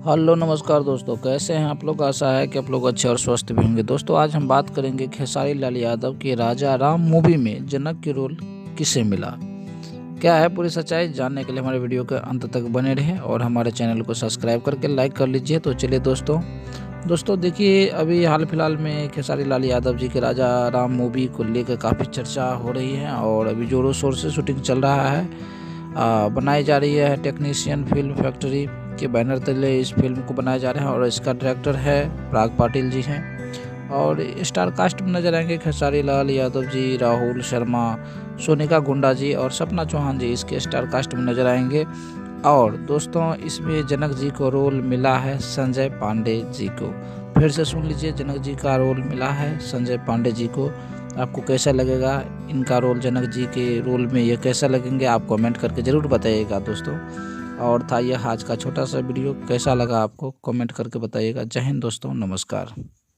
Hello नमस्कार दोस्तों, कैसे हैं आप लोग। आशा है कि आप लोग अच्छे और स्वस्थ भी होंगे। दोस्तों आज हम बात करेंगे खेसारी लाल यादव की राजा राम मूवी में जनक की रोल किसे मिला। क्या है पूरी सच्चाई जानने के लिए हमारे वीडियो के अंत तक बने रहें और हमारे चैनल को सब्सक्राइब करके लाइक कर लीजिए। तो चलिए दोस्तों देखिए, अभी हाल फिलहाल में खेसारी लाल यादव जी के राजा राम मूवी को लेकर काफ़ी चर्चा हो रही है और अभी जोरों शोर से शूटिंग चल रहा है। बनाई जा रही है टेक्नीशियन फिल्म फैक्ट्री के बैनर तले इस फिल्म को बनाया जा रहा है और इसका डायरेक्टर है पराग पाटिल जी हैं। और स्टार कास्ट में नजर आएंगे खेसारी लाल यादव जी, राहुल शर्मा, सोनिका गुंडा जी और सपना चौहान जी इसके स्टार कास्ट में नजर आएंगे। और दोस्तों इसमें जनक जी को रोल मिला है संजय पांडे जी को। फिर से सुन लीजिए, जनक जी का रोल मिला है संजय पांडे जी को। आपको कैसा लगेगा इनका रोल, जनक जी के रोल में ये कैसा लगेंगे, आप कमेंट करके ज़रूर बताइएगा दोस्तों। और था यह आज का छोटा सा वीडियो, कैसा लगा आपको कमेंट करके बताइएगा। जय हिंद दोस्तों, नमस्कार।